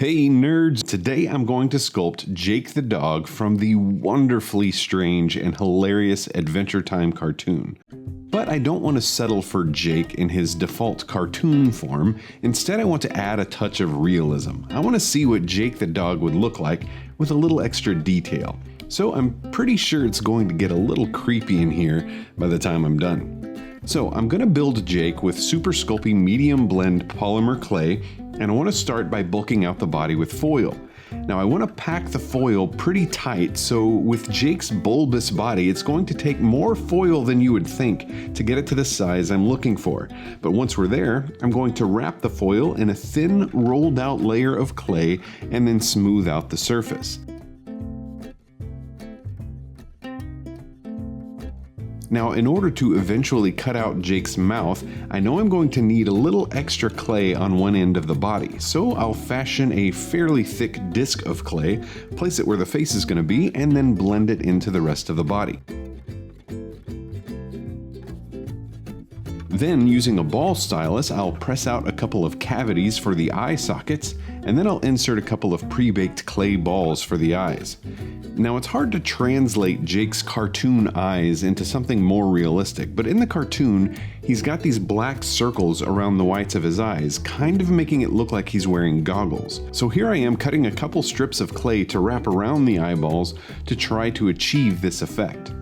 Hey nerds! Today I'm going to sculpt Jake the dog from the wonderfully strange and hilarious Adventure Time cartoon. But I don't want to settle for Jake in his default cartoon form. Instead, I want to add a touch of realism. I want to see what Jake the dog would look like with a little extra detail. So I'm pretty sure it's going to get a little creepy in here by the time I'm done. So I'm going to build Jake with Super Sculpey medium blend polymer clay, and I want to start by bulking out the body with foil. Now I want to pack the foil pretty tight, so with Jake's bulbous body it's going to take more foil than you would think to get it to the size I'm looking for. But once we're there, I'm going to wrap the foil in a thin rolled out layer of clay and then smooth out the surface. Now, in order to eventually cut out Jake's mouth, I know I'm going to need a little extra clay on one end of the body, so I'll fashion a fairly thick disc of clay, place it where the face is going to be, and then blend it into the rest of the body. Then, using a ball stylus, I'll press out a couple of cavities for the eye sockets, and then I'll insert a couple of pre-baked clay balls for the eyes. Now, it's hard to translate Jake's cartoon eyes into something more realistic, but in the cartoon, he's got these black circles around the whites of his eyes, kind of making it look like he's wearing goggles. So here I am cutting a couple strips of clay to wrap around the eyeballs to try to achieve this effect.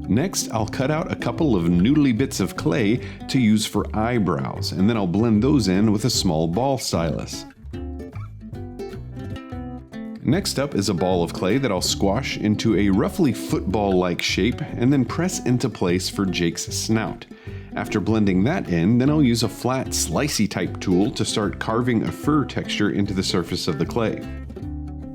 Next, I'll cut out a couple of noodly bits of clay to use for eyebrows, and then I'll blend those in with a small ball stylus. Next up is a ball of clay that I'll squash into a roughly football-like shape and then press into place for Jake's snout. After blending that in, then I'll use a flat slicey type tool to start carving a fur texture into the surface of the clay.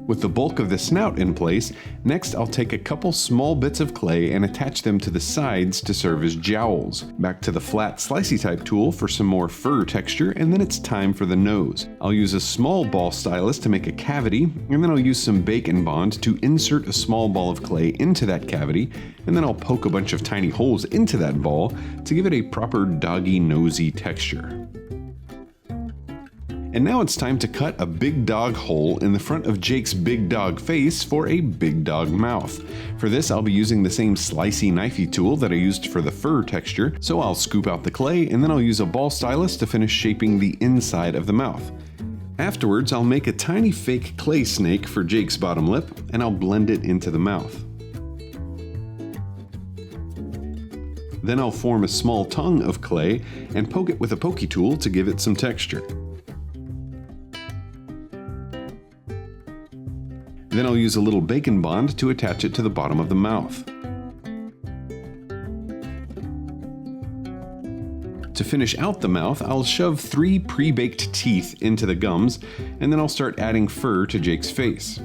With the bulk of the snout in place, next I'll take a couple small bits of clay and attach them to the sides to serve as jowls. Back to the flat slicey type tool for some more fur texture, and then it's time for the nose. I'll use a small ball stylus to make a cavity, and then I'll use some bacon bond to insert a small ball of clay into that cavity, and then I'll poke a bunch of tiny holes into that ball to give it a proper doggy nosy texture. And now it's time to cut a big dog hole in the front of Jake's big dog face for a big dog mouth. For this, I'll be using the same slicey knifey tool that I used for the fur texture, so I'll scoop out the clay and then I'll use a ball stylus to finish shaping the inside of the mouth. Afterwards, I'll make a tiny fake clay snake for Jake's bottom lip and I'll blend it into the mouth. Then I'll form a small tongue of clay and poke it with a pokey tool to give it some texture. Then I'll use a little bacon bond to attach it to the bottom of the mouth. To finish out the mouth, I'll shove 3 pre-baked teeth into the gums, and then I'll start adding fur to Jake's face.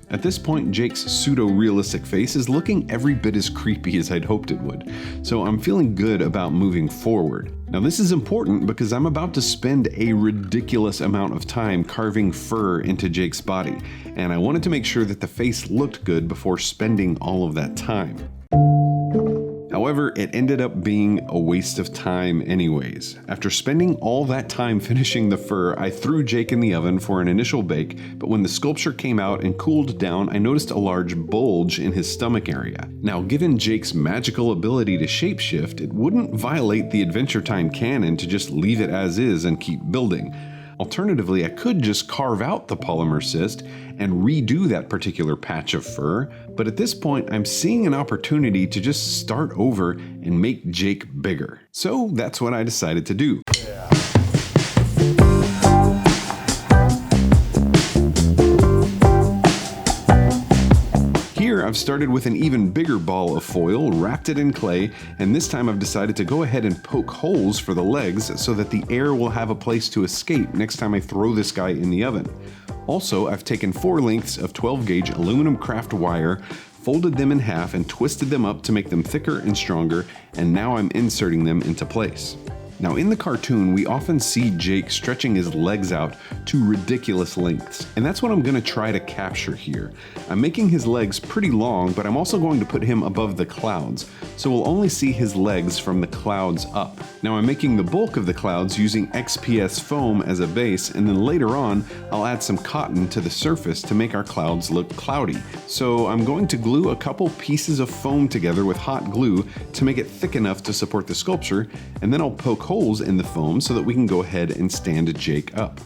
At this point, Jake's pseudo-realistic face is looking every bit as creepy as I'd hoped it would, so I'm feeling good about moving forward. Now this is important because I'm about to spend a ridiculous amount of time carving fur into Jake's body, and I wanted to make sure that the face looked good before spending all of that time. However, it ended up being a waste of time anyways. After spending all that time finishing the fur, I threw Jake in the oven for an initial bake, but when the sculpture came out and cooled down, I noticed a large bulge in his stomach area. Now, given Jake's magical ability to shapeshift, it wouldn't violate the Adventure Time canon to just leave it as is and keep building. Alternatively, I could just carve out the polymer cyst and redo that particular patch of fur, but at this point I'm seeing an opportunity to just start over and make Jake bigger. So that's what I decided to do. Here I've started with an even bigger ball of foil, wrapped it in clay, and this time I've decided to go ahead and poke holes for the legs so that the air will have a place to escape next time I throw this guy in the oven. Also, I've taken 4 lengths of 12 gauge aluminum craft wire, folded them in half and twisted them up to make them thicker and stronger, and now I'm inserting them into place. Now in the cartoon, we often see Jake stretching his legs out to ridiculous lengths, and that's what I'm going to try to capture here. I'm making his legs pretty long, but I'm also going to put him above the clouds, so we'll only see his legs from the clouds up. Now I'm making the bulk of the clouds using XPS foam as a base, and then later on, I'll add some cotton to the surface to make our clouds look cloudy. So I'm going to glue a couple pieces of foam together with hot glue to make it thick enough to support the sculpture, and then I'll poke holes in the foam so that we can go ahead and stand Jake up.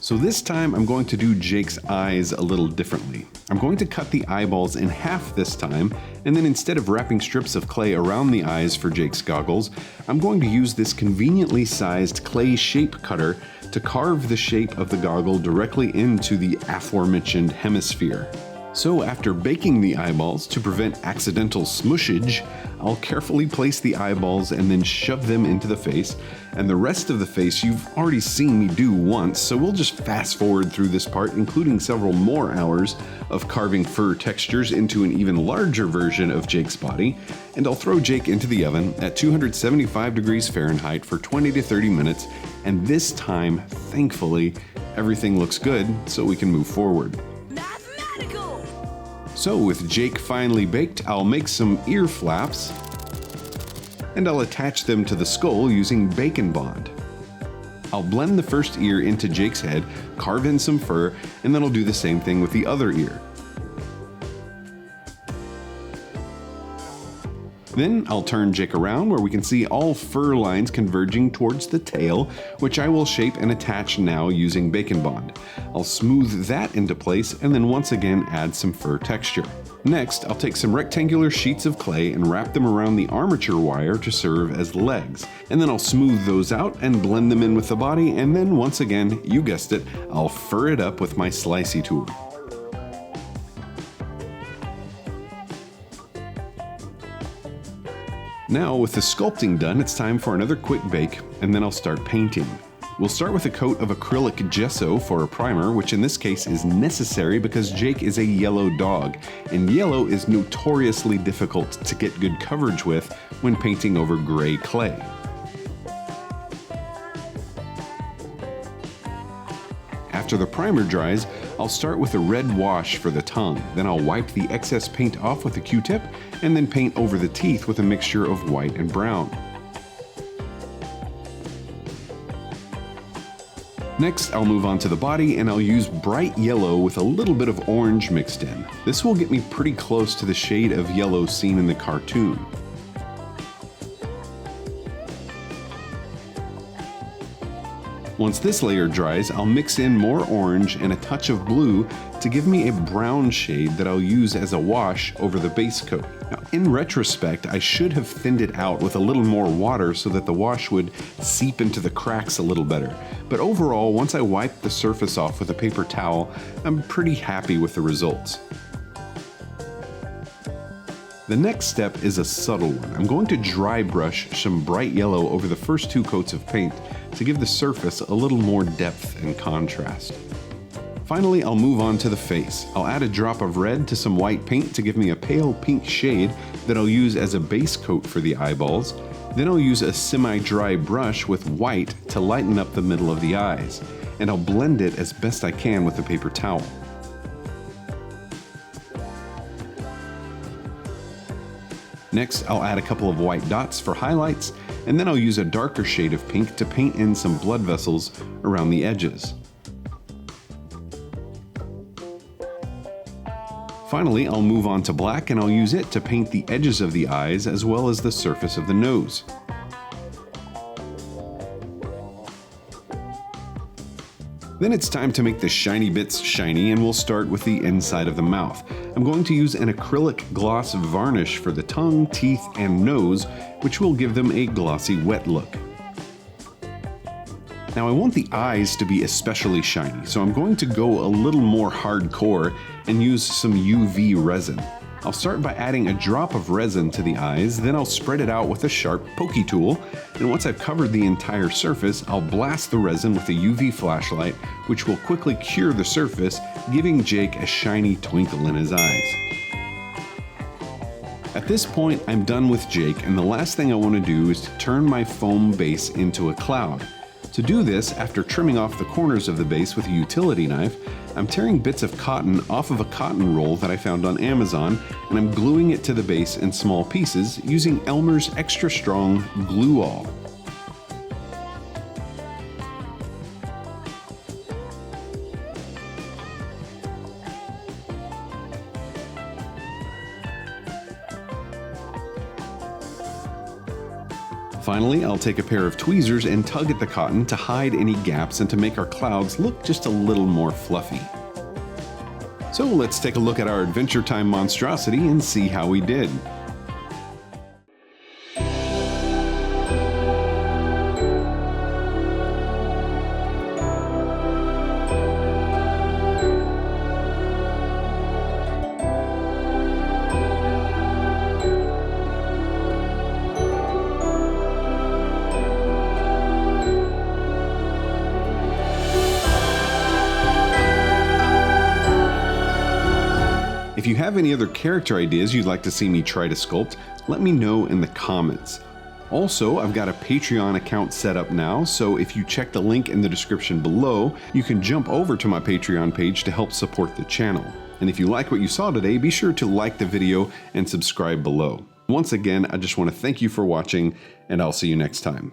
So this time I'm going to do Jake's eyes a little differently. I'm going to cut the eyeballs in half this time, and then instead of wrapping strips of clay around the eyes for Jake's goggles, I'm going to use this conveniently sized clay shape cutter to carve the shape of the goggle directly into the aforementioned hemisphere. So after baking the eyeballs to prevent accidental smushage, I'll carefully place the eyeballs and then shove them into the face, and the rest of the face you've already seen me do once, so we'll just fast forward through this part, including several more hours of carving fur textures into an even larger version of Jake's body, and I'll throw Jake into the oven at 275 degrees Fahrenheit for 20 to 30 minutes, and this time, thankfully, everything looks good, so we can move forward. So with Jake finally baked, I'll make some ear flaps, and I'll attach them to the skull using Bacon Bond. I'll blend the first ear into Jake's head, carve in some fur, and then I'll do the same thing with the other ear. Then I'll turn Jake around where we can see all fur lines converging towards the tail, which I will shape and attach now using Bacon Bond. I'll smooth that into place and then once again add some fur texture. Next, I'll take some rectangular sheets of clay and wrap them around the armature wire to serve as legs. And then I'll smooth those out and blend them in with the body, and then once again, you guessed it, I'll fur it up with my slicey tool. Now, with the sculpting done, it's time for another quick bake, and then I'll start painting. We'll start with a coat of acrylic gesso for a primer, which in this case is necessary because Jake is a yellow dog, and yellow is notoriously difficult to get good coverage with when painting over gray clay. After the primer dries, I'll start with a red wash for the tongue, then I'll wipe the excess paint off with a Q-tip, and then paint over the teeth with a mixture of white and brown. Next, I'll move on to the body, and I'll use bright yellow with a little bit of orange mixed in. This will get me pretty close to the shade of yellow seen in the cartoon. Once this layer dries, I'll mix in more orange and a touch of blue to give me a brown shade that I'll use as a wash over the base coat. Now, in retrospect, I should have thinned it out with a little more water so that the wash would seep into the cracks a little better. But overall, once I wipe the surface off with a paper towel, I'm pretty happy with the results. The next step is a subtle one. I'm going to dry brush some bright yellow over the first two coats of paint to give the surface a little more depth and contrast. Finally, I'll move on to the face. I'll add a drop of red to some white paint to give me a pale pink shade that I'll use as a base coat for the eyeballs. Then I'll use a semi-dry brush with white to lighten up the middle of the eyes, and I'll blend it as best I can with a paper towel. Next, I'll add a couple of white dots for highlights, and then I'll use a darker shade of pink to paint in some blood vessels around the edges. Finally, I'll move on to black, and I'll use it to paint the edges of the eyes as well as the surface of the nose. Then it's time to make the shiny bits shiny, and we'll start with the inside of the mouth. I'm going to use an acrylic gloss varnish for the tongue, teeth, and nose, which will give them a glossy wet look. Now I want the eyes to be especially shiny, so I'm going to go a little more hardcore and use some UV resin. I'll start by adding a drop of resin to the eyes, then I'll spread it out with a sharp pokey tool, and once I've covered the entire surface, I'll blast the resin with a UV flashlight, which will quickly cure the surface, giving Jake a shiny twinkle in his eyes. At this point, I'm done with Jake, and the last thing I want to do is to turn my foam base into a cloud. To do this, after trimming off the corners of the base with a utility knife, I'm tearing bits of cotton off of a cotton roll that I found on Amazon, and I'm gluing it to the base in small pieces using Elmer's extra strong glue all. Finally, I'll take a pair of tweezers and tug at the cotton to hide any gaps and to make our clouds look just a little more fluffy. So let's take a look at our Adventure Time monstrosity and see how we did. If you have any other character ideas you'd like to see me try to sculpt, let me know in the comments. Also, I've got a Patreon account set up now, so if you check the link in the description below, you can jump over to my Patreon page to help support the channel. And if you like what you saw today, be sure to like the video and subscribe below. Once again, I just want to thank you for watching, and I'll see you next time.